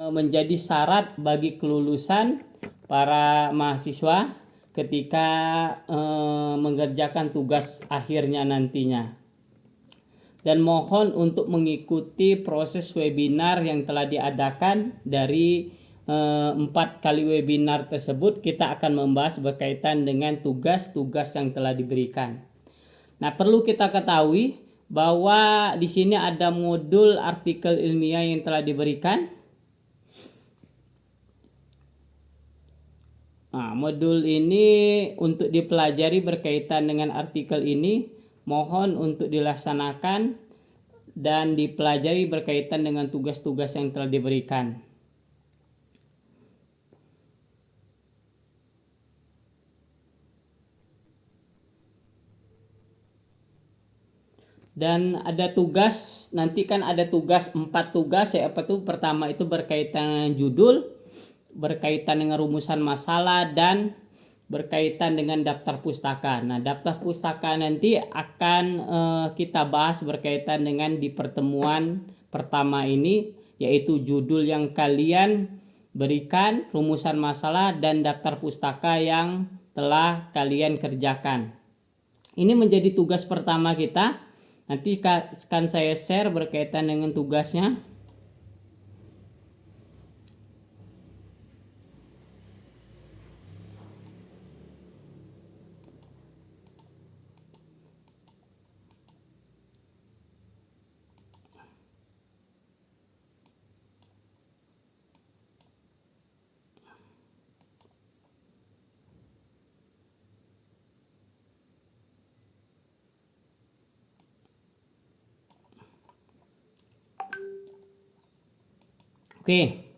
menjadi syarat bagi kelulusan para mahasiswa ketika mengerjakan tugas akhirnya nantinya. Dan mohon untuk mengikuti proses webinar yang telah diadakan. Dari 4 kali webinar tersebut kita akan membahas berkaitan dengan tugas-tugas yang telah diberikan. Nah, perlu kita ketahui bahwa di sini ada modul artikel ilmiah yang telah diberikan. Nah, modul ini untuk dipelajari berkaitan dengan artikel ini mohon untuk dilaksanakan dan dipelajari berkaitan dengan tugas-tugas yang telah diberikan. Dan ada tugas, nanti kan ada tugas 4 tugas ya. Apa tuh? Pertama itu berkaitan dengan judul, berkaitan dengan rumusan masalah, dan berkaitan dengan daftar pustaka. Nah, daftar pustaka nanti akan kita bahas berkaitan dengan di pertemuan pertama ini, yaitu judul yang kalian berikan, rumusan masalah, dan daftar pustaka yang telah kalian kerjakan. Ini menjadi tugas pertama kita. Nanti akan saya share berkaitan dengan tugasnya. Oke.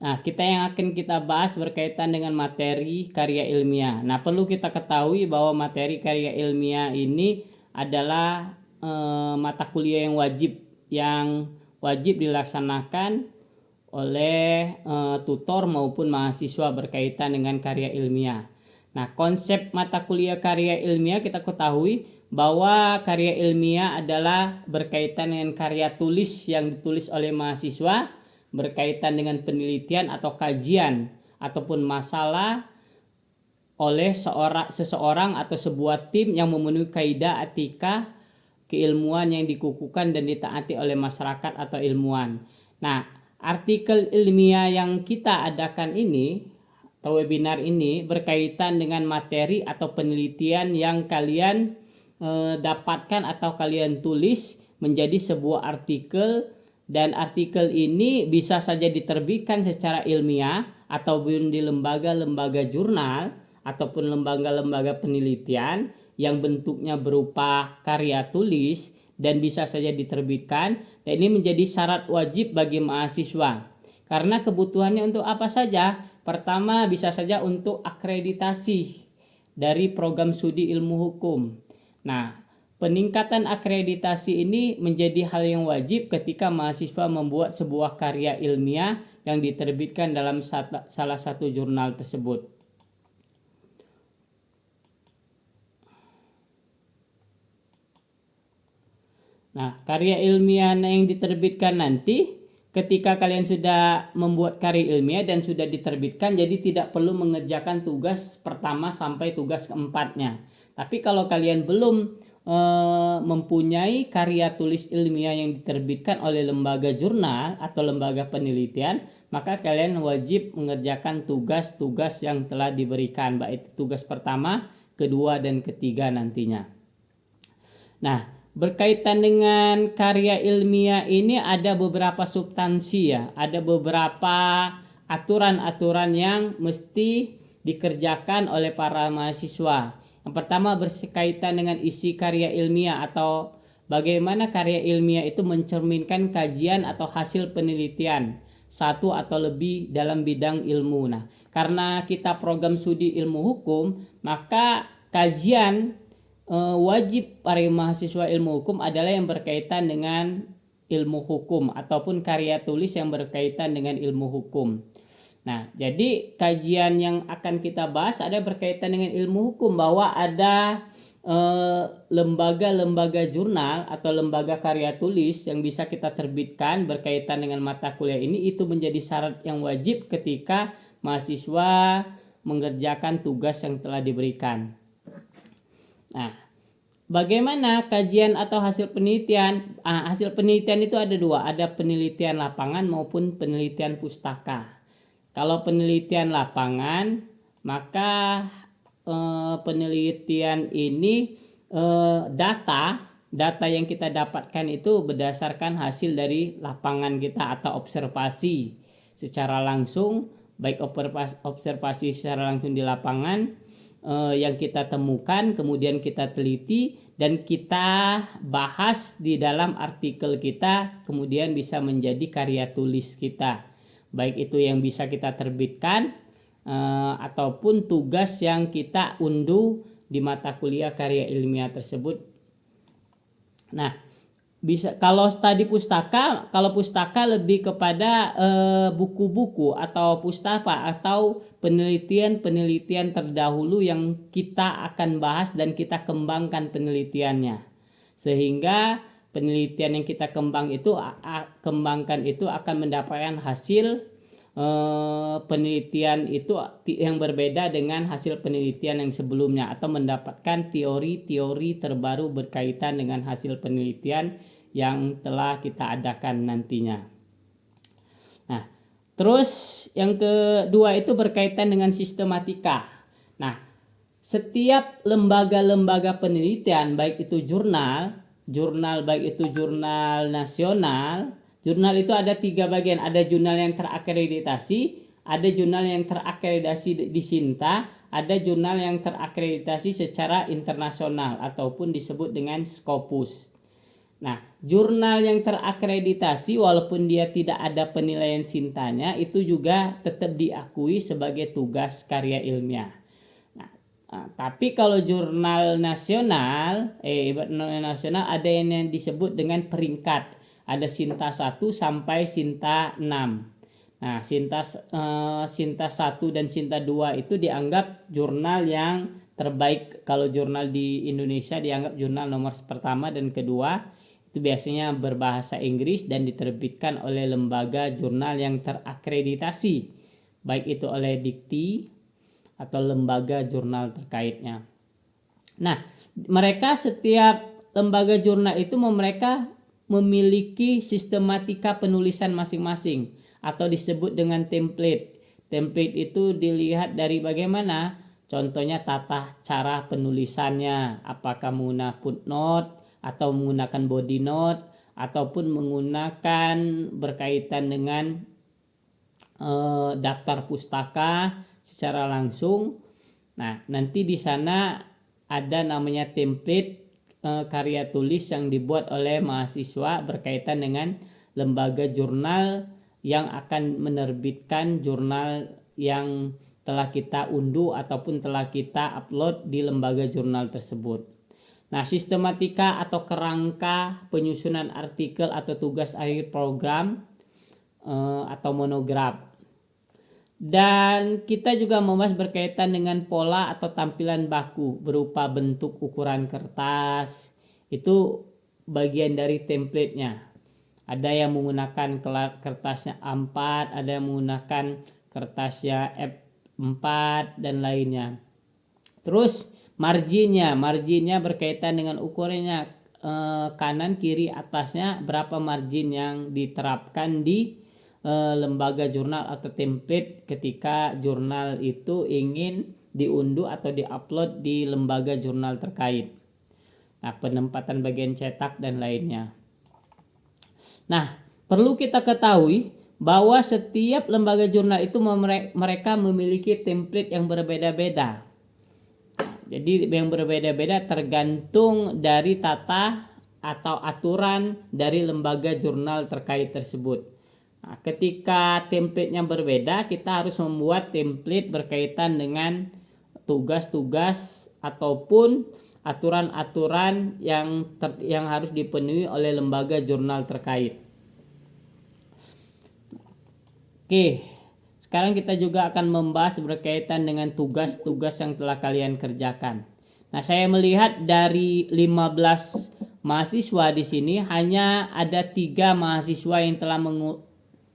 Nah, yang akan kita bahas berkaitan dengan materi karya ilmiah. Nah, perlu kita ketahui bahwa materi karya ilmiah ini adalah mata kuliah yang wajib dilaksanakan oleh tutor maupun mahasiswa berkaitan dengan karya ilmiah. Nah, konsep mata kuliah karya ilmiah kita ketahui bahwa karya ilmiah adalah berkaitan dengan karya tulis yang ditulis oleh mahasiswa berkaitan dengan penelitian atau kajian ataupun masalah oleh seseorang atau sebuah tim yang memenuhi kaidah etika keilmuan yang dikukuhkan dan ditaati oleh masyarakat atau ilmuwan. Nah, artikel ilmiah yang kita adakan ini atau webinar ini berkaitan dengan materi atau penelitian yang kalian dapatkan atau kalian tulis menjadi sebuah artikel. Dan artikel ini bisa saja diterbitkan secara ilmiah ataupun di lembaga-lembaga jurnal ataupun lembaga-lembaga penelitian yang bentuknya berupa karya tulis dan bisa saja diterbitkan. Dan ini menjadi syarat wajib bagi mahasiswa. Karena kebutuhannya untuk apa saja? Pertama, bisa saja untuk akreditasi dari program studi ilmu hukum. Nah, peningkatan akreditasi ini menjadi hal yang wajib ketika mahasiswa membuat sebuah karya ilmiah yang diterbitkan dalam salah satu jurnal tersebut. Nah, karya ilmiah yang diterbitkan nanti ketika kalian sudah membuat karya ilmiah dan sudah diterbitkan, jadi tidak perlu mengerjakan tugas pertama sampai tugas keempatnya. Tapi kalau kalian belum mempunyai karya tulis ilmiah yang diterbitkan oleh lembaga jurnal atau lembaga penelitian, maka kalian wajib mengerjakan tugas-tugas yang telah diberikan, baik tugas pertama, kedua, dan ketiga nantinya. Nah, berkaitan dengan karya ilmiah ini ada beberapa substansi ya, ada beberapa aturan-aturan yang mesti dikerjakan oleh para mahasiswa. Yang pertama berkaitan dengan isi karya ilmiah atau bagaimana karya ilmiah itu mencerminkan kajian atau hasil penelitian satu atau lebih dalam bidang ilmu. Nah, karena kita program studi ilmu hukum, maka kajian wajib para mahasiswa ilmu hukum adalah yang berkaitan dengan ilmu hukum ataupun karya tulis yang berkaitan dengan ilmu hukum. Nah, jadi kajian yang akan kita bahas ada berkaitan dengan ilmu hukum, bahwa ada lembaga-lembaga jurnal atau lembaga karya tulis yang bisa kita terbitkan berkaitan dengan mata kuliah ini itu menjadi syarat yang wajib ketika mahasiswa mengerjakan tugas yang telah diberikan. Nah, bagaimana kajian atau hasil penelitian? Hasil penelitian itu ada dua, ada penelitian lapangan maupun penelitian pustaka. Kalau penelitian lapangan, maka penelitian ini data yang kita dapatkan itu berdasarkan hasil dari lapangan kita atau observasi secara langsung, baik observasi secara langsung di lapangan yang kita temukan, kemudian kita teliti dan kita bahas di dalam artikel kita, kemudian bisa menjadi karya tulis kita, baik itu yang bisa kita terbitkan ataupun tugas yang kita unduh di mata kuliah karya ilmiah tersebut. Nah, bisa kalau studi pustaka, kalau pustaka lebih kepada buku-buku atau pustaka atau penelitian-penelitian terdahulu yang kita akan bahas dan kita kembangkan penelitiannya, sehingga penelitian yang kita kembangkan itu akan mendapatkan hasil penelitian itu yang berbeda dengan hasil penelitian yang sebelumnya, atau mendapatkan teori-teori terbaru berkaitan dengan hasil penelitian yang telah kita adakan nantinya. Nah, terus yang kedua itu berkaitan dengan sistematika. Nah, setiap lembaga-lembaga penelitian, baik itu jurnal baik itu jurnal nasional. Jurnal itu ada 3 bagian, ada jurnal yang terakreditasi, ada jurnal yang terakreditasi di Sinta, ada jurnal yang terakreditasi secara internasional ataupun disebut dengan Scopus. Nah, jurnal yang terakreditasi walaupun dia tidak ada penilaian Sintanya itu juga tetap diakui sebagai tugas karya ilmiah. Nah, tapi kalau jurnal nasional, ada yang disebut dengan peringkat. Ada Sinta 1 sampai Sinta 6. Nah, Sinta 1 dan Sinta 2 itu dianggap jurnal yang terbaik. Kalau jurnal di Indonesia dianggap jurnal nomor pertama dan kedua. Itu biasanya berbahasa Inggris dan diterbitkan oleh lembaga jurnal yang terakreditasi, baik itu oleh Dikti atau lembaga jurnal terkaitnya. Nah, setiap lembaga jurnal itu mereka memiliki sistematika penulisan masing-masing atau disebut dengan template. Template itu dilihat dari bagaimana, contohnya tata cara penulisannya, apakah menggunakan footnote atau menggunakan body note ataupun menggunakan berkaitan dengan daftar pustaka secara langsung. Nah, nanti di sana ada namanya template karya tulis yang dibuat oleh mahasiswa berkaitan dengan lembaga jurnal yang akan menerbitkan jurnal yang telah kita unduh ataupun telah kita upload di lembaga jurnal tersebut. Nah, sistematika atau kerangka penyusunan artikel atau tugas akhir program atau monograf. Dan kita juga membahas berkaitan dengan pola atau tampilan baku berupa bentuk ukuran kertas. Itu bagian dari template-nya. Ada yang menggunakan kertasnya A4, ada yang menggunakan kertasnya F4 dan lainnya. Terus marginnya berkaitan dengan ukurannya, kanan kiri atasnya berapa margin yang diterapkan di lembaga jurnal atau template ketika jurnal itu ingin diunduh atau diupload di lembaga jurnal terkait. Nah, penempatan bagian cetak dan lainnya. Nah, perlu kita ketahui bahwa setiap lembaga jurnal itu mereka memiliki template yang berbeda-beda. Jadi yang berbeda-beda tergantung dari tata atau aturan dari lembaga jurnal terkait tersebut. Nah, ketika template-nya berbeda, kita harus membuat template berkaitan dengan tugas-tugas ataupun aturan-aturan yang harus dipenuhi oleh lembaga jurnal terkait. Oke, sekarang kita juga akan membahas berkaitan dengan tugas-tugas yang telah kalian kerjakan. Nah, saya melihat dari 15 mahasiswa di sini hanya ada 3 mahasiswa yang telah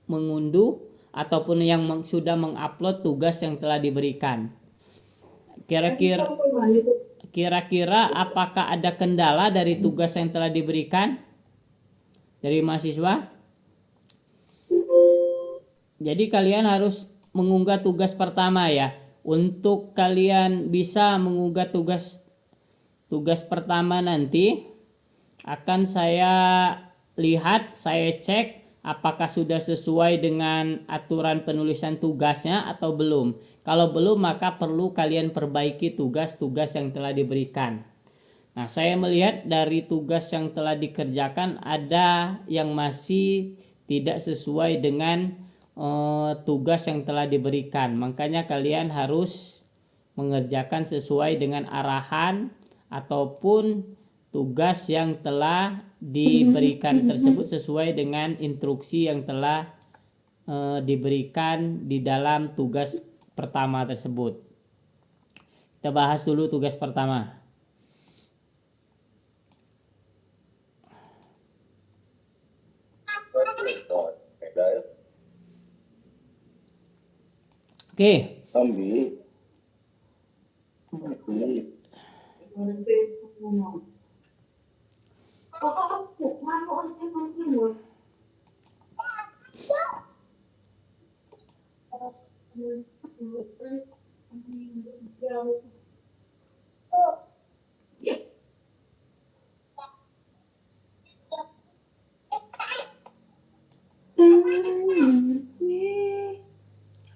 mengunduh ataupun yang sudah mengupload tugas yang telah diberikan. Kira-kira apakah ada kendala dari tugas yang telah diberikan dari mahasiswa? Jadi kalian harus mengunggah tugas pertama ya. Untuk kalian bisa mengunggah tugas pertama nanti akan saya lihat, saya cek apakah sudah sesuai dengan aturan penulisan tugasnya atau belum. Kalau belum, maka perlu kalian perbaiki tugas-tugas yang telah diberikan. Nah, saya melihat dari tugas yang telah dikerjakan ada yang masih tidak sesuai dengan tugas yang telah diberikan. Makanya kalian harus mengerjakan sesuai dengan arahan ataupun tugas yang telah diberikan tersebut sesuai dengan instruksi yang telah diberikan di dalam tugas pertama tersebut. Kita bahas dulu tugas pertama. Oke.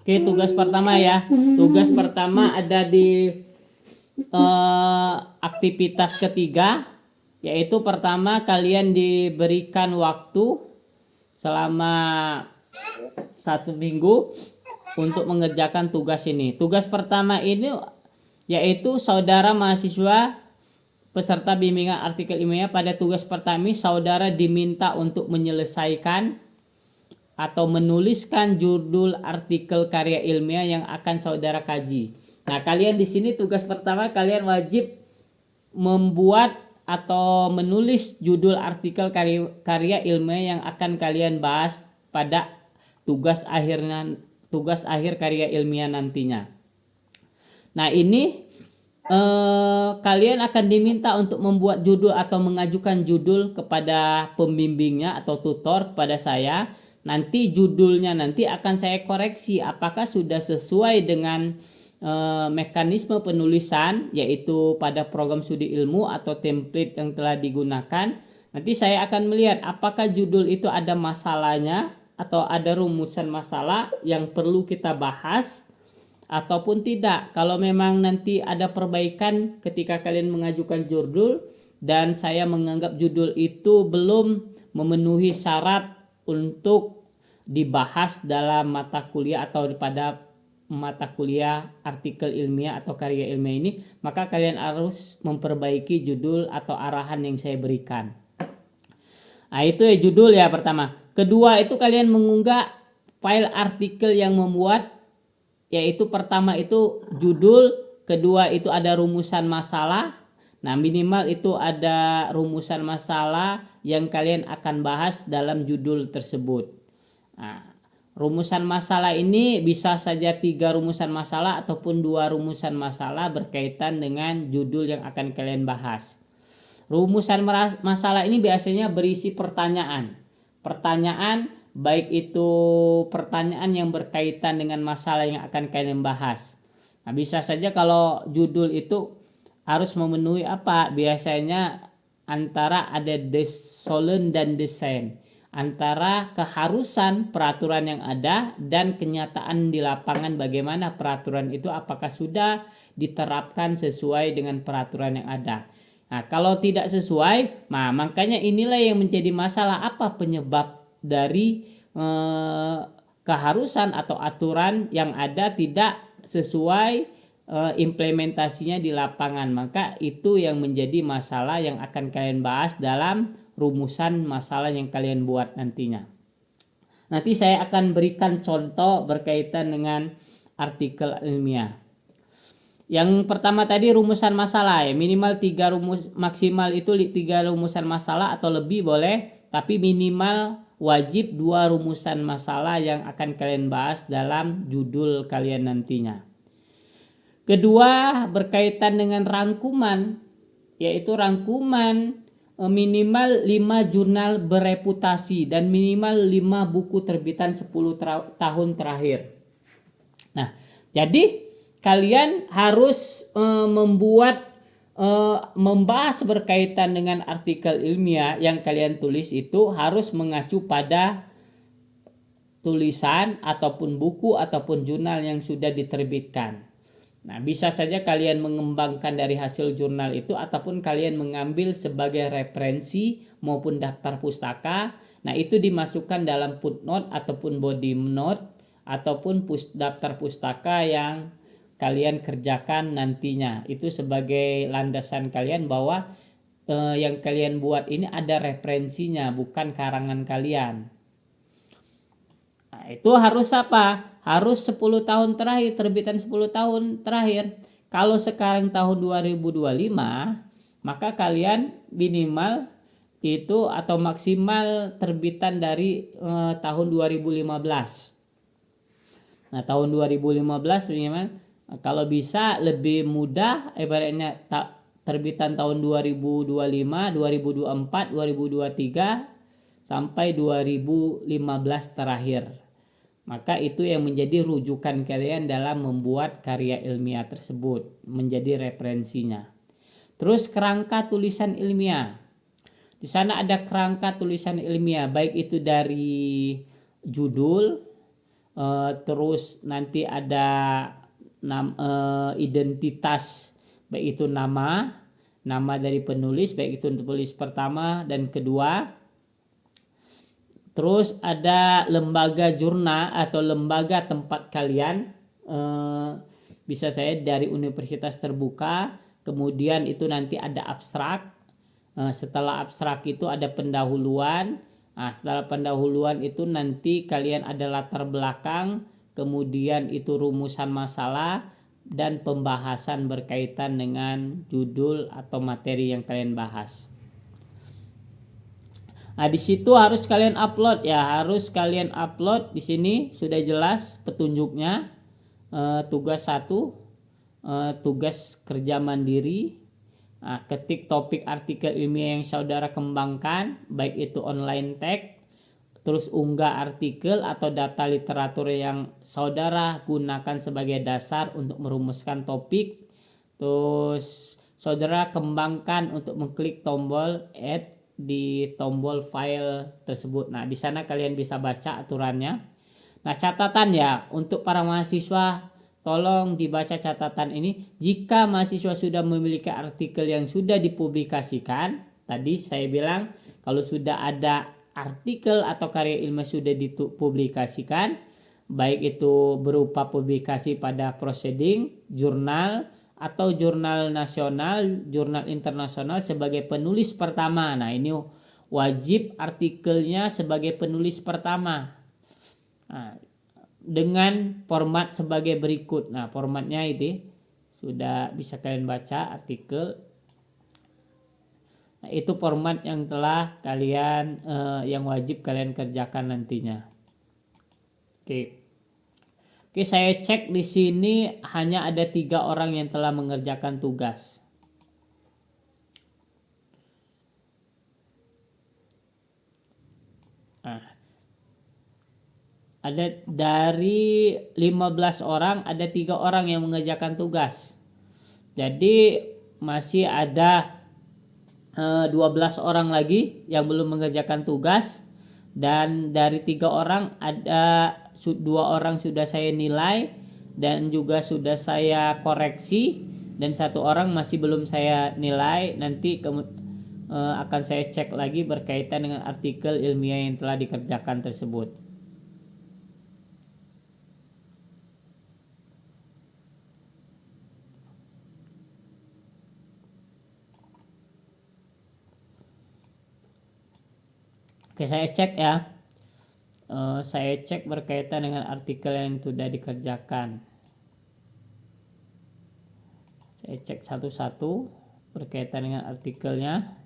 Oke, tugas pertama ya. Tugas pertama ada di aktivitas ketiga, yaitu pertama kalian diberikan waktu selama 1 minggu untuk mengerjakan tugas ini. Tugas pertama ini yaitu saudara mahasiswa peserta bimbingan artikel ilmiah, pada tugas pertama saudara diminta untuk menyelesaikan atau menuliskan judul artikel karya ilmiah yang akan saudara kaji. Nah, kalian di sini tugas pertama kalian wajib membuat atau menulis judul artikel karya ilmiah yang akan kalian bahas pada tugas akhir karya ilmiah nantinya. Nah, ini kalian akan diminta untuk membuat judul atau mengajukan judul kepada pembimbingnya atau tutor, kepada saya. Nanti judulnya nanti akan saya koreksi apakah sudah sesuai dengan mekanisme penulisan, yaitu pada program studi ilmu atau template yang telah digunakan. Nanti saya akan melihat apakah judul itu ada masalahnya atau ada rumusan masalah yang perlu kita bahas ataupun tidak. Kalau memang nanti ada perbaikan ketika kalian mengajukan judul dan saya menganggap judul itu belum memenuhi syarat untuk dibahas dalam mata kuliah atau pada mata kuliah artikel ilmiah atau karya ilmiah ini, maka kalian harus memperbaiki judul atau arahan yang saya berikan. Nah, itu ya judul ya pertama. Kedua itu kalian mengunggah file artikel yang membuat, yaitu pertama itu judul, kedua itu ada rumusan masalah. Nah, minimal itu ada rumusan masalah yang kalian akan bahas dalam judul tersebut. Nah, rumusan masalah ini bisa saja 3 rumusan masalah ataupun 2 rumusan masalah berkaitan dengan judul yang akan kalian bahas. Rumusan masalah ini biasanya berisi pertanyaan. Pertanyaan baik itu pertanyaan yang berkaitan dengan masalah yang akan kalian bahas. Nah, bisa saja kalau judul itu harus memenuhi apa? Biasanya antara ada desolen dan desain, antara keharusan peraturan yang ada dan kenyataan di lapangan bagaimana peraturan itu, apakah sudah diterapkan sesuai dengan peraturan yang ada. Nah, kalau tidak sesuai, nah makanya inilah yang menjadi masalah, apa penyebab dari keharusan atau aturan yang ada tidak sesuai implementasinya di lapangan. Maka itu yang menjadi masalah yang akan kalian bahas dalam rumusan masalah yang kalian buat nantinya. Nanti saya akan berikan contoh berkaitan dengan artikel ilmiah. Yang pertama tadi rumusan masalah ya, minimal 3 rumus, maksimal itu 3 rumusan masalah atau lebih boleh, tapi minimal wajib 2 rumusan masalah yang akan kalian bahas dalam judul kalian nantinya. Kedua, berkaitan dengan rangkuman, yaitu rangkuman minimal 5 jurnal bereputasi dan minimal 5 buku terbitan 10 tahun terakhir. Nah, jadi kalian harus membahas berkaitan dengan artikel ilmiah yang kalian tulis itu harus mengacu pada tulisan ataupun buku ataupun jurnal yang sudah diterbitkan. Nah, bisa saja kalian mengembangkan dari hasil jurnal itu ataupun kalian mengambil sebagai referensi maupun daftar pustaka. Nah, itu dimasukkan dalam footnote ataupun body note ataupun daftar pustaka yang kalian kerjakan nantinya. Itu sebagai landasan kalian bahwa yang kalian buat ini ada referensinya, bukan karangan kalian. Nah, itu harus apa? Harus 10 tahun terakhir, terbitan 10 tahun terakhir. Kalau sekarang tahun 2025, maka kalian minimal itu atau maksimal terbitan dari tahun 2015. Nah, tahun 2015 minimal, kalau bisa lebih mudah, ibaratnya terbitan tahun 2025, 2024, 2023 sampai 2015 terakhir. Maka itu yang menjadi rujukan kalian dalam membuat karya ilmiah tersebut, menjadi referensinya. Terus kerangka tulisan ilmiah. Di sana ada kerangka tulisan ilmiah, baik itu dari judul, terus nanti ada identitas, baik itu nama dari penulis, baik itu penulis pertama dan kedua. Terus ada lembaga jurnal atau lembaga tempat kalian, bisa saya dari universitas terbuka. Kemudian itu nanti ada abstrak. Setelah abstrak itu ada pendahuluan. Nah, setelah pendahuluan itu nanti kalian ada latar belakang. Kemudian itu rumusan masalah dan pembahasan berkaitan dengan judul atau materi yang kalian bahas. Nah, di situ harus kalian upload ya, harus kalian upload. Di sini sudah jelas petunjuknya. Tugas 1, tugas kerja mandiri. Nah, ketik topik artikel ilmiah yang saudara kembangkan, baik itu online tag, terus unggah artikel atau data literatur yang saudara gunakan sebagai dasar untuk merumuskan topik. Terus saudara kembangkan untuk mengklik tombol add di tombol file tersebut. Nah, di sana kalian bisa baca aturannya. Nah, catatan ya untuk para mahasiswa, tolong dibaca catatan ini. Jika mahasiswa sudah memiliki artikel yang sudah dipublikasikan, tadi saya bilang kalau sudah ada artikel atau karya ilmiah sudah dipublikasikan, baik itu berupa publikasi pada proceeding, jurnal, atau jurnal nasional, jurnal internasional sebagai penulis pertama. Nah, ini wajib artikelnya sebagai penulis pertama. Nah, dengan format sebagai berikut. Nah, formatnya itu sudah bisa kalian baca artikel. Nah, itu format yang telah kalian yang wajib kalian kerjakan nantinya. Oke, saya cek di sini hanya ada 3 orang yang telah mengerjakan tugas. Nah, ada dari 15 orang, ada 3 orang yang mengerjakan tugas. Jadi masih ada 12 orang lagi yang belum mengerjakan tugas. Dan dari 3 orang ada 2 orang sudah saya nilai dan juga sudah saya koreksi, dan 1 orang masih belum saya nilai. Nanti akan saya cek lagi berkaitan dengan artikel ilmiah yang telah dikerjakan tersebut. Oke, saya cek ya. Saya cek berkaitan dengan artikel yang sudah dikerjakan. Saya cek satu-satu berkaitan dengan artikelnya.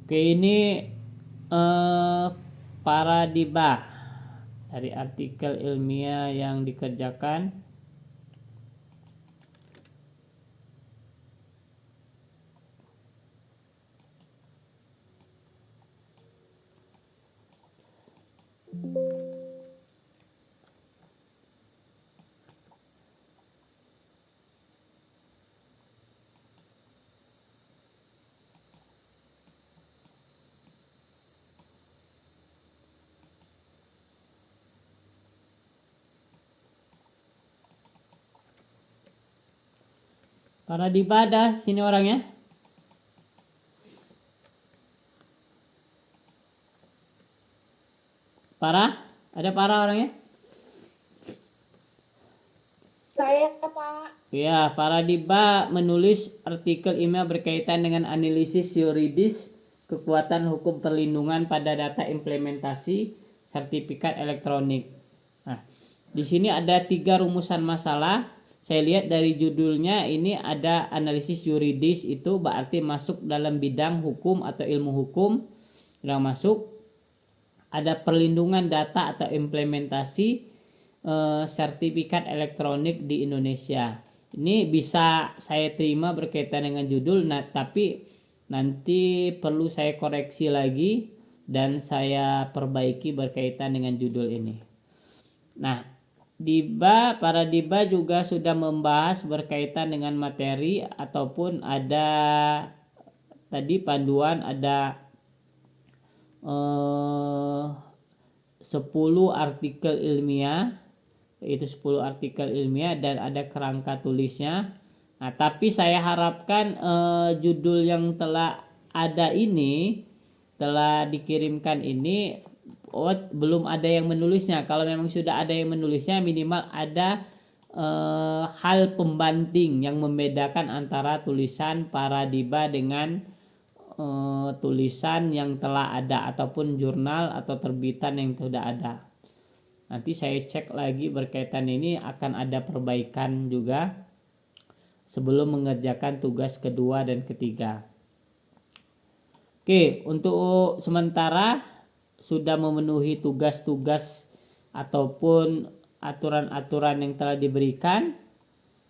Oke, ini paradigma dari artikel ilmiah yang dikerjakan. Paradigma ada sini orangnya. Ada orangnya? Saya, Pak. Ya, paradigma menulis artikel ilmiah berkaitan dengan analisis yuridis kekuatan hukum perlindungan pada data implementasi sertifikat elektronik. Nah, di sini ada 3 rumusan masalah. Saya lihat dari judulnya ini ada analisis yuridis, itu berarti masuk dalam bidang hukum atau ilmu hukum. Yang masuk ada perlindungan data atau implementasi sertifikat elektronik di Indonesia. Ini bisa saya terima berkaitan dengan judul, tapi nanti perlu saya koreksi lagi dan saya perbaiki berkaitan dengan judul ini. Nah, paradigma juga sudah membahas berkaitan dengan materi ataupun ada tadi panduan, ada 10 artikel ilmiah, yaitu 10 artikel ilmiah dan ada kerangka tulisnya. Nah, tapi saya harapkan judul yang telah ada ini, telah dikirimkan ini, belum ada yang menulisnya. Kalau memang sudah ada yang menulisnya, minimal ada hal pembanding yang membedakan antara tulisan paradigma dengan tulisan yang telah ada ataupun jurnal atau terbitan yang sudah ada. Nanti saya cek lagi berkaitan ini, akan ada perbaikan juga sebelum mengerjakan tugas kedua dan ketiga. Oke, untuk sementara sudah memenuhi tugas-tugas ataupun aturan-aturan yang telah diberikan.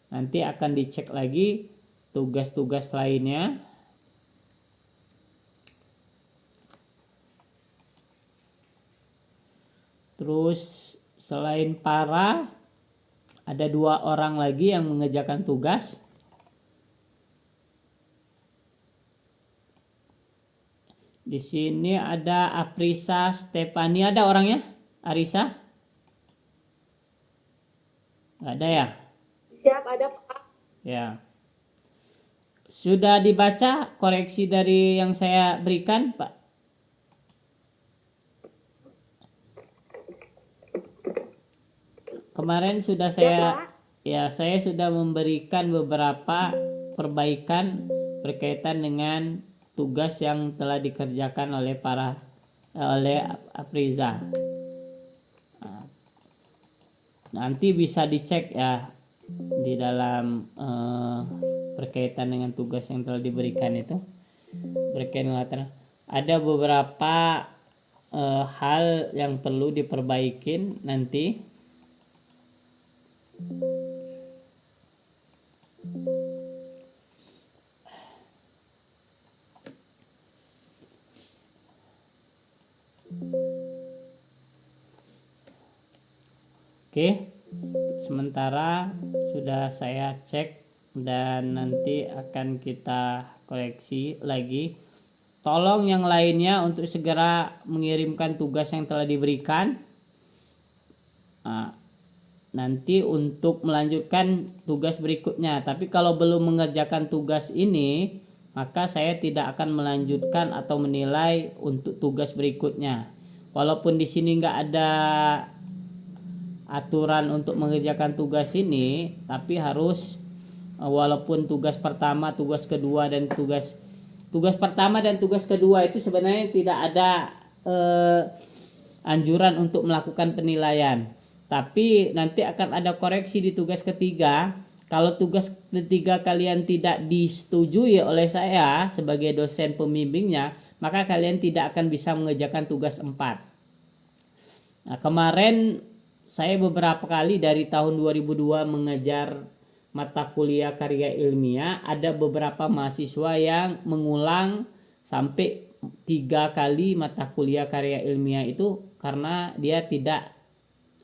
Nanti akan dicek lagi tugas-tugas lainnya. Terus selain ada 2 orang lagi yang mengerjakan tugas. Di sini ada Aprisa Stefani, ada orangnya? Arisa? Nggak ada ya? Siap, ada, Pak. Ya. Sudah dibaca koreksi dari yang saya berikan, Pak? Kemarin sudah saya sudah memberikan beberapa perbaikan berkaitan dengan tugas yang telah dikerjakan oleh Aprisa. Nanti bisa dicek ya di dalam berkaitan dengan tugas yang telah diberikan itu. Berkaitan ada beberapa hal yang perlu diperbaikin nanti. Oke, sementara sudah saya cek dan nanti akan kita koreksi lagi. Tolong yang lainnya untuk segera mengirimkan tugas yang telah diberikan. Nanti untuk melanjutkan tugas berikutnya. Tapi kalau belum mengerjakan tugas ini, maka saya tidak akan melanjutkan atau menilai untuk tugas berikutnya. Walaupun di sini nggak ada aturan untuk mengerjakan tugas ini, tapi harus walaupun tugas pertama, tugas kedua dan tugas pertama dan tugas kedua itu sebenarnya tidak ada anjuran untuk melakukan penilaian. Tapi nanti akan ada koreksi di tugas ketiga. Kalau tugas ketiga kalian tidak disetujui oleh saya sebagai dosen pembimbingnya, maka kalian tidak akan bisa mengerjakan tugas 4. Nah, kemarin saya beberapa kali dari tahun 2002 mengajar mata kuliah karya ilmiah, ada beberapa mahasiswa yang mengulang sampai 3 kali mata kuliah karya ilmiah itu karena dia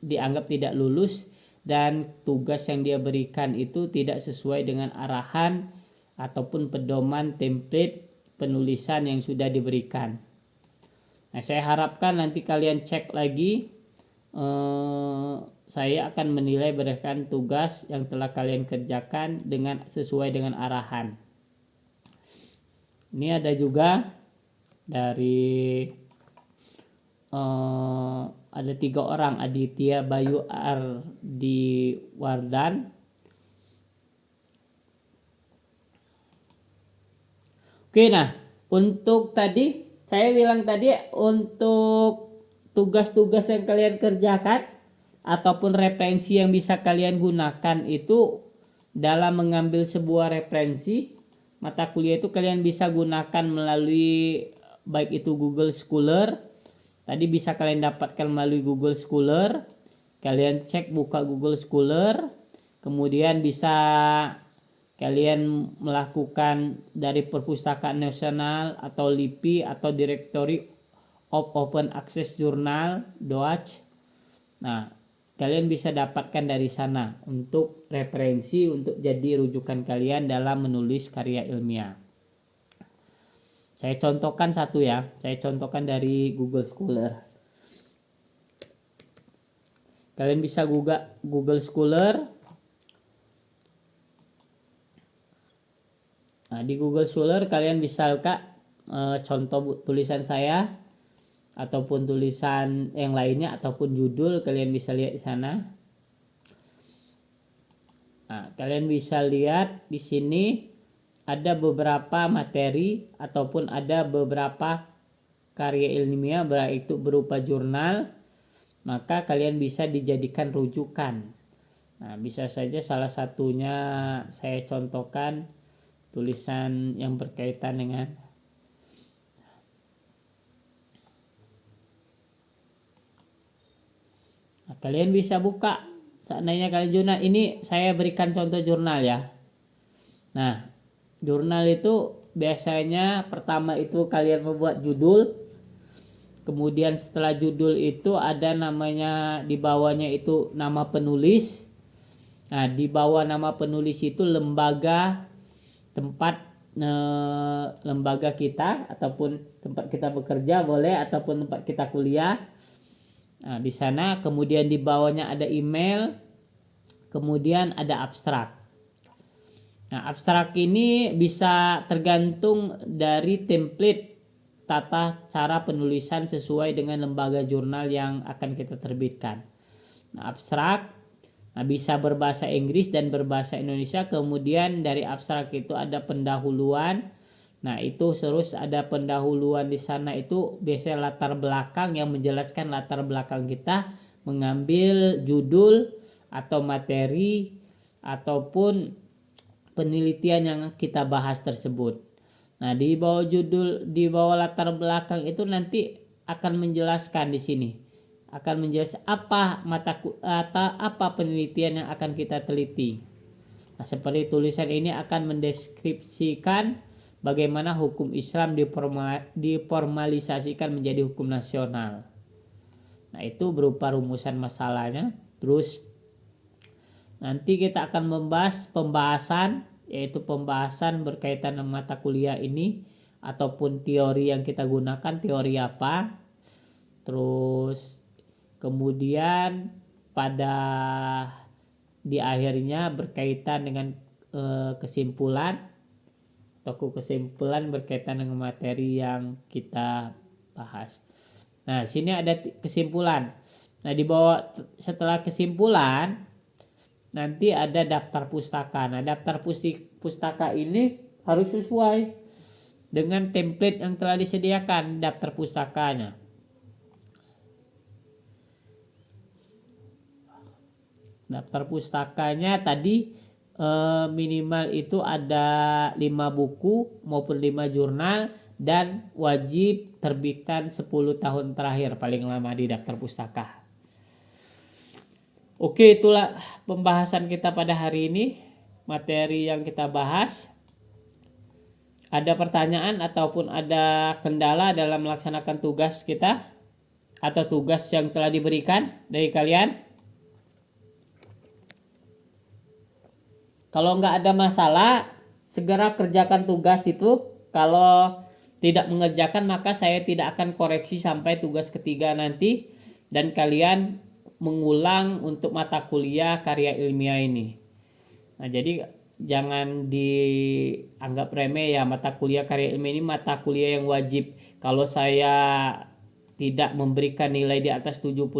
dianggap tidak lulus dan tugas yang dia berikan itu tidak sesuai dengan arahan ataupun pedoman template penulisan yang sudah diberikan. Nah, saya harapkan nanti kalian cek lagi. Saya akan menilai berdasarkan tugas yang telah kalian kerjakan dengan sesuai dengan arahan. Ini ada juga dari ada 3 orang, Aditya Bayu Ardi Wardan. Oke, nah untuk tadi saya bilang tadi untuk tugas-tugas yang kalian kerjakan ataupun referensi yang bisa kalian gunakan itu dalam mengambil sebuah referensi mata kuliah itu kalian bisa gunakan melalui baik itu Google Scholar. Tadi bisa kalian dapatkan melalui Google Scholar. Kalian cek buka Google Scholar. Kemudian bisa kalian melakukan dari Perpustakaan Nasional atau LIPI atau Directory of Open Access Journal (DOAJ). Nah, kalian bisa dapatkan dari sana untuk referensi untuk jadi rujukan kalian dalam menulis karya ilmiah. Saya contohkan satu ya, saya contohkan dari Google Scholar. Kalian bisa Google Scholar. Nah, di Google Scholar kalian bisa buka contoh tulisan saya ataupun tulisan yang lainnya ataupun judul, kalian bisa lihat di sana. Nah, kalian bisa lihat di sini ada beberapa materi ataupun ada beberapa karya ilmiah baik itu berupa jurnal, maka kalian bisa dijadikan rujukan. Nah, bisa saja salah satunya saya contohkan tulisan yang berkaitan dengan kalian bisa buka seandainya kalian jurnal. Ini saya berikan contoh jurnal ya. Nah, jurnal itu biasanya pertama itu kalian membuat judul, kemudian setelah judul itu ada namanya di bawahnya itu nama penulis. Nah, di bawah nama penulis itu lembaga tempat lembaga kita ataupun tempat kita bekerja boleh ataupun tempat kita kuliah. Nah, di sana kemudian di bawahnya ada email, kemudian ada abstrak. Nah, abstrak ini bisa tergantung dari template tata cara penulisan sesuai dengan lembaga jurnal yang akan kita terbitkan. Nah, abstrak bisa berbahasa Inggris dan berbahasa Indonesia. Kemudian dari abstrak itu ada pendahuluan. Nah, itu terus ada pendahuluan di sana itu biasanya latar belakang yang menjelaskan latar belakang kita mengambil judul atau materi ataupun penelitian yang kita bahas tersebut. Nah, di bawah judul, di bawah latar belakang itu nanti akan menjelaskan di sini. Akan menjelaskan apa penelitian yang akan kita teliti. Nah, seperti tulisan ini akan mendeskripsikan bagaimana hukum Islam diformalisasikan menjadi hukum nasional. Nah, itu berupa rumusan masalahnya. Terus nanti kita akan membahas pembahasan, yaitu pembahasan berkaitan dengan mata kuliah ini ataupun teori yang kita gunakan, teori apa. Terus kemudian pada di akhirnya berkaitan dengan kesimpulan berkaitan dengan materi yang kita bahas. Nah, sini ada kesimpulan. Nah, di bawah setelah kesimpulan nanti ada daftar pustaka. Nah, daftar pustaka ini harus sesuai dengan template yang telah disediakan daftar pustakanya. Daftar pustakanya tadi minimal itu ada 5 buku maupun 5 jurnal dan wajib terbitkan 10 tahun terakhir paling lama di daftar pustaka. Oke, itulah pembahasan kita pada hari ini, materi yang kita bahas. Ada pertanyaan ataupun ada kendala dalam melaksanakan tugas kita atau tugas yang telah diberikan dari kalian? Kalau nggak ada masalah, segera kerjakan tugas itu. Kalau tidak mengerjakan, maka saya tidak akan koreksi sampai tugas ketiga nanti, dan kalian mengulang untuk mata kuliah karya ilmiah ini. Nah, jadi jangan dianggap remeh ya, mata kuliah karya ilmiah ini mata kuliah yang wajib. Kalau saya tidak memberikan nilai di atas 75,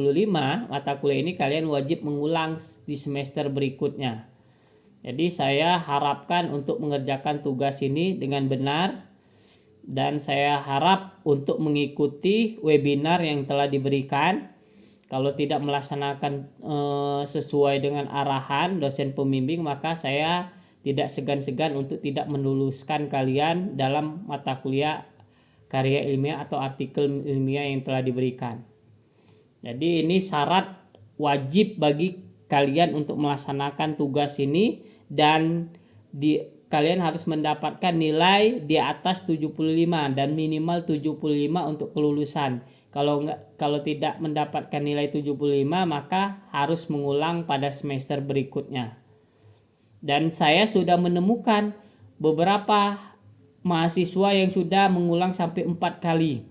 mata kuliah ini kalian wajib mengulang di semester berikutnya. Jadi saya harapkan untuk mengerjakan tugas ini dengan benar, dan saya harap untuk mengikuti webinar yang telah diberikan. Kalau tidak melaksanakan sesuai dengan arahan dosen pembimbing, maka saya tidak segan-segan untuk tidak meluluskan kalian dalam mata kuliah karya ilmiah atau artikel ilmiah yang telah diberikan. Jadi ini syarat wajib bagi kalian untuk melaksanakan tugas ini, dan kalian harus mendapatkan nilai di atas 75 dan minimal 75 untuk kelulusan. Kalau tidak mendapatkan nilai 75, maka harus mengulang pada semester berikutnya. Dan saya sudah menemukan beberapa mahasiswa yang sudah mengulang sampai 4 kali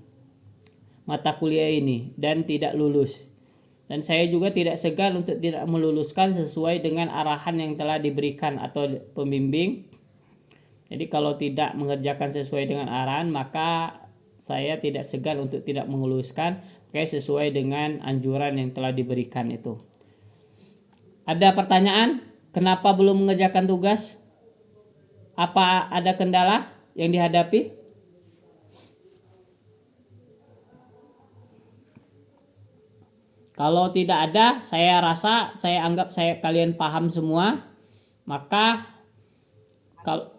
mata kuliah ini dan tidak lulus. Dan saya juga tidak segan untuk tidak meluluskan sesuai dengan arahan yang telah diberikan atau pembimbing. Jadi kalau tidak mengerjakan sesuai dengan arahan, maka saya tidak segan untuk tidak meluluskan sesuai dengan anjuran yang telah diberikan itu. Ada pertanyaan? Kenapa belum mengerjakan tugas? Apa ada kendala yang dihadapi? Kalau tidak ada, saya anggap kalian paham semua. Maka kalau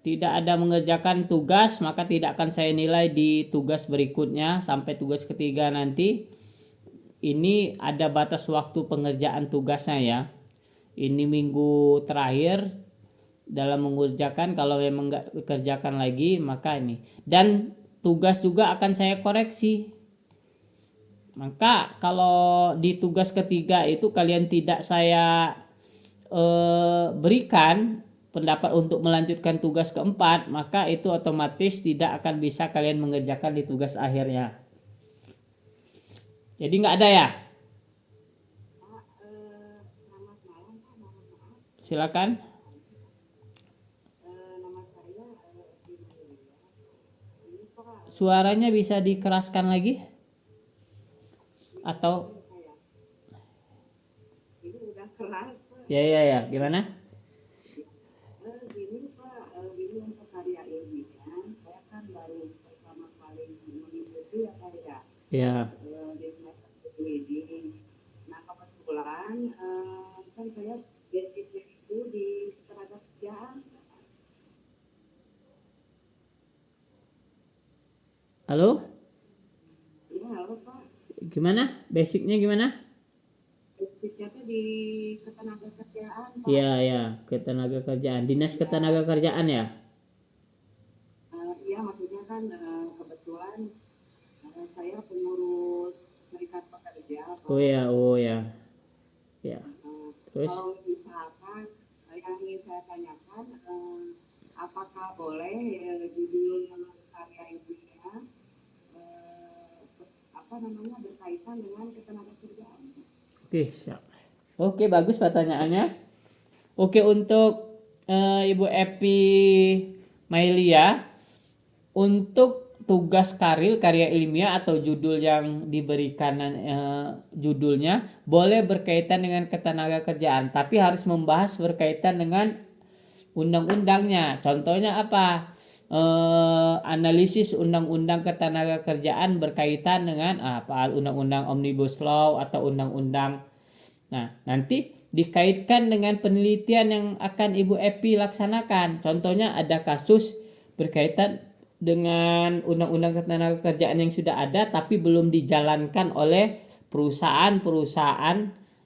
tidak ada mengerjakan tugas, maka tidak akan saya nilai di tugas berikutnya sampai tugas ketiga nanti. Ini ada batas waktu pengerjaan tugasnya ya. Ini minggu terakhir dalam mengerjakan. Kalau memang nggak dikerjakan lagi, maka ini. Dan tugas juga akan saya koreksi. Maka kalau di tugas ketiga itu kalian tidak saya berikan pendapat untuk melanjutkan tugas keempat, maka itu otomatis tidak akan bisa kalian mengerjakan di tugas akhirnya. Jadi nggak ada ya? Silakan. Suaranya bisa dikeraskan lagi? Atau ya gimana? Gini Pak, ini untuk karya ilmiah, saya kan baru pertama kali mengikuti ya Pak ya. Ya. Di semester ini. Nah kebetulan kan saya basicnya itu di ketenaga kerjaan. Halo? Ya halo Pak. Gimana? Basicnya gimana? Basicnya tuh di ketenaga kerjaan Pak. Ya, ketenaga kerjaan. Dinas ketenaga kerjaan ya? Iya maksudnya kan kebetulan saya pengurus serikat pekerja Pak. Oh ya. Ya. Terus? Kalau misalkan yang ingin saya tanyakan, apakah boleh judul karya ilmiah berkaitan dengan ketenaga kerjaan? Oke, siap. Oke, bagus pertanyaannya. Oke, untuk Ibu Epi Mailia, untuk tugas karya ilmiah atau judul yang diberikan judulnya boleh berkaitan dengan ketenaga kerjaan, tapi harus membahas berkaitan dengan undang-undangnya. Contohnya apa? Analisis undang-undang ketenaga kerjaan berkaitan dengan undang-undang Omnibus Law atau undang-undang. Nah, nanti dikaitkan dengan penelitian yang akan Ibu Epi laksanakan. Contohnya ada kasus berkaitan dengan undang-undang ketenagakerjaan yang sudah ada tapi belum dijalankan oleh perusahaan-perusahaan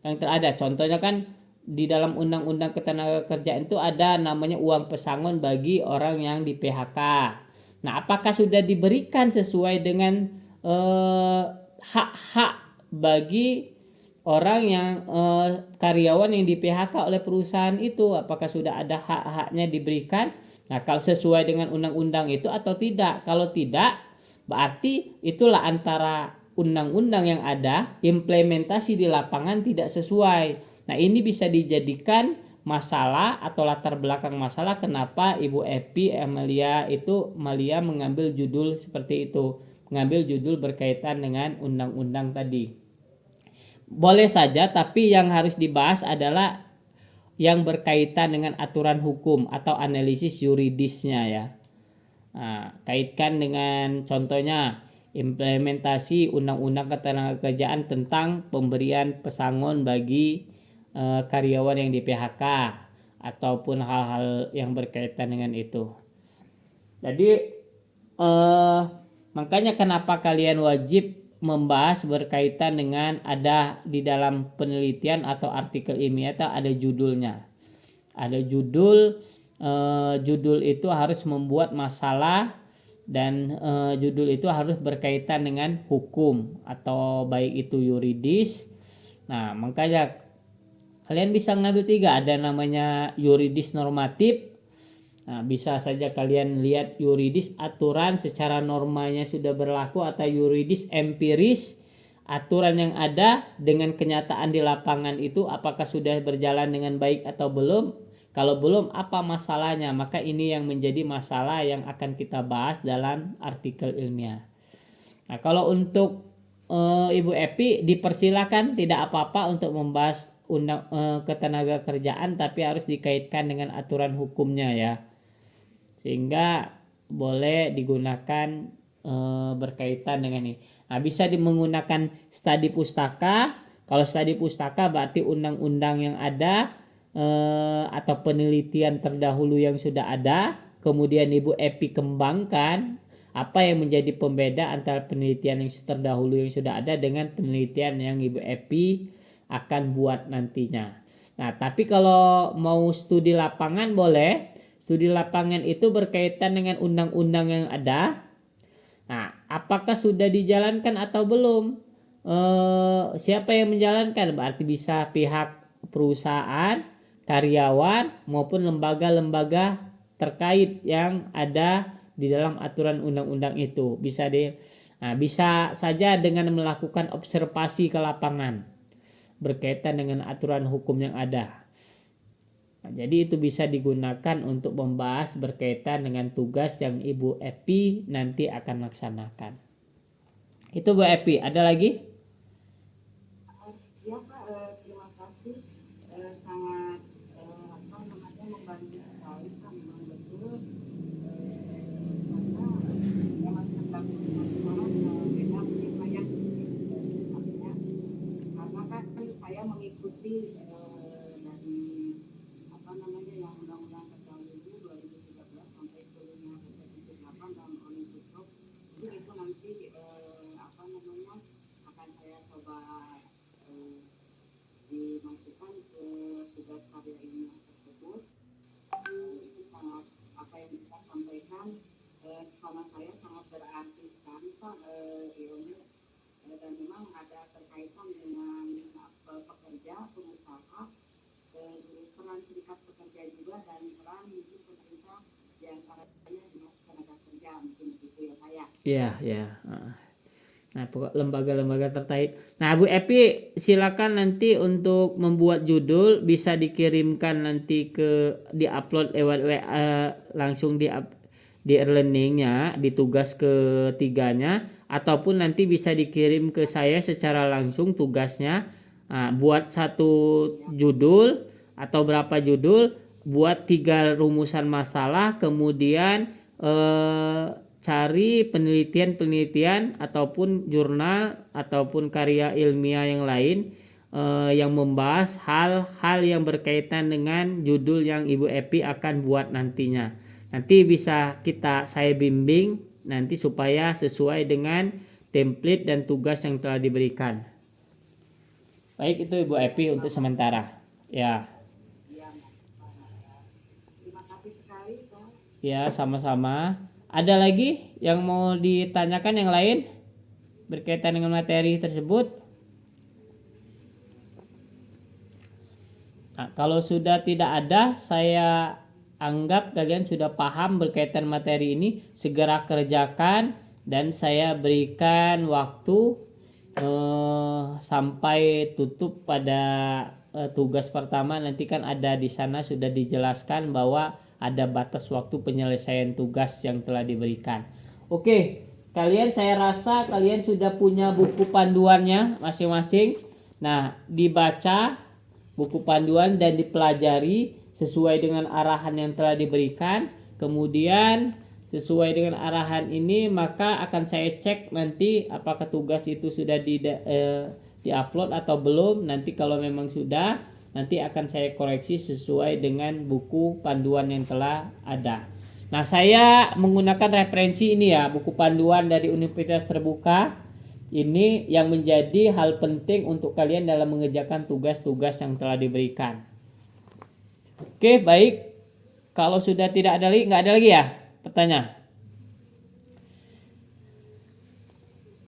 yang terada. Contohnya kan di dalam undang-undang ketenagakerjaan itu ada namanya uang pesangon bagi orang yang di PHK. Nah, apakah sudah diberikan sesuai dengan hak-hak bagi orang yang karyawan yang di PHK oleh perusahaan itu, apakah sudah ada hak-haknya diberikan? Nah, kalau sesuai dengan undang-undang itu atau tidak. Kalau tidak, berarti itulah antara undang-undang yang ada, implementasi di lapangan tidak sesuai. Nah, ini bisa dijadikan masalah atau latar belakang masalah kenapa Ibu Epi Malia mengambil judul seperti itu, mengambil judul berkaitan dengan undang-undang tadi. Boleh saja, tapi yang harus dibahas adalah yang berkaitan dengan aturan hukum atau analisis yuridisnya ya. Nah, kaitkan dengan contohnya implementasi undang-undang ketenagakerjaan tentang pemberian pesangon bagi karyawan yang di PHK ataupun hal-hal yang berkaitan dengan itu. Jadi makanya kenapa kalian wajib membahas berkaitan dengan ada di dalam penelitian atau artikel ilmiah itu ada judulnya. Ada judul, judul itu harus membuat masalah dan judul itu harus berkaitan dengan hukum atau baik itu yuridis. Nah, makanya kalian bisa ngambil 3, ada namanya yuridis normatif. Nah, bisa saja kalian lihat yuridis aturan secara normanya sudah berlaku atau yuridis empiris, aturan yang ada dengan kenyataan di lapangan itu apakah sudah berjalan dengan baik atau belum. Kalau belum, apa masalahnya? Maka ini yang menjadi masalah yang akan kita bahas dalam artikel ilmiah. Nah, kalau untuk Ibu Epi dipersilakan, tidak apa-apa untuk membahas ketenagakerjaan, tapi harus dikaitkan dengan aturan hukumnya ya. Sehingga boleh digunakan berkaitan dengan ini. Nah, bisa menggunakan studi pustaka. Kalau studi pustaka berarti undang-undang yang ada atau penelitian terdahulu yang sudah ada. Kemudian Ibu Epi kembangkan apa yang menjadi pembeda antara penelitian yang terdahulu yang sudah ada dengan penelitian yang Ibu Epi akan buat nantinya. Nah, tapi kalau mau studi lapangan boleh. Studi lapangan itu berkaitan dengan undang-undang yang ada. Nah, apakah sudah dijalankan atau belum? Siapa yang menjalankan? Berarti bisa pihak perusahaan, karyawan, maupun lembaga-lembaga terkait yang ada di dalam aturan undang-undang itu. Bisa saja dengan melakukan observasi ke lapangan berkaitan dengan aturan hukum yang ada. Nah, jadi itu bisa digunakan untuk membahas berkaitan dengan tugas yang Ibu Epi nanti akan laksanakan. Itu Bu Epi, ada lagi? Ya Pak, terima kasih. Sangat membantu sekali Pak, memang betul. Karena memang tentang permasalahan beda penyampaian artinya karena kan saya mengikuti dari yang undang-undang terdahulu 2013 sampai turunnya 2008 dalam Omnibus Law. Jadi itu nanti akan saya coba dimasukkan ke tugas karya ilmiah tersebut. Itu sangat apa yang kita sampaikan sama saya sangat berarti sekali Pak ilmu dan memang ada terkaitan dengan pekerja, pengusaha, peran serikat pekerja juga dan peran mungkin pemerintah diantaranya dinas tenaga kerja mungkin begitu ya Pak ya. Iya. Nah, lembaga-lembaga terkait. Nah, Bu Epi silakan nanti untuk membuat judul bisa dikirimkan nanti diupload lewat langsung di e-learningnya, di tugas ketiganya, ataupun nanti bisa dikirim ke saya secara langsung tugasnya. Nah, buat satu judul atau berapa judul, buat 3 rumusan masalah, kemudian cari penelitian ataupun jurnal ataupun karya ilmiah yang lain yang membahas hal-hal yang berkaitan dengan judul yang Ibu Epi akan buat nantinya. Nanti bisa saya bimbing nanti supaya sesuai dengan template dan tugas yang telah diberikan. Baik, itu Ibu Epi untuk sementara. Ya. Terima kasih sekali, Pak. Ya, sama-sama. Ada lagi yang mau ditanyakan yang lain berkaitan dengan materi tersebut? Nah, kalau sudah tidak ada, saya anggap kalian sudah paham berkaitan materi ini. Segera kerjakan dan saya berikan waktu sampai tutup pada tugas pertama. Nanti kan ada di sana sudah dijelaskan bahwa ada batas waktu penyelesaian tugas yang telah diberikan. Oke, saya rasa kalian sudah punya buku panduannya masing-masing. Nah, dibaca buku panduan dan dipelajari sesuai dengan arahan yang telah diberikan. Kemudian sesuai dengan arahan ini maka akan saya cek nanti apakah tugas itu sudah di-upload atau belum. Nanti kalau memang sudah, nanti akan saya koreksi sesuai dengan buku panduan yang telah ada. Nah, saya menggunakan referensi ini ya, buku panduan dari Universitas Terbuka. Ini yang menjadi hal penting untuk kalian dalam mengerjakan tugas-tugas yang telah diberikan. Oke, baik. Kalau sudah tidak ada lagi, nggak ada lagi ya pertanyaan?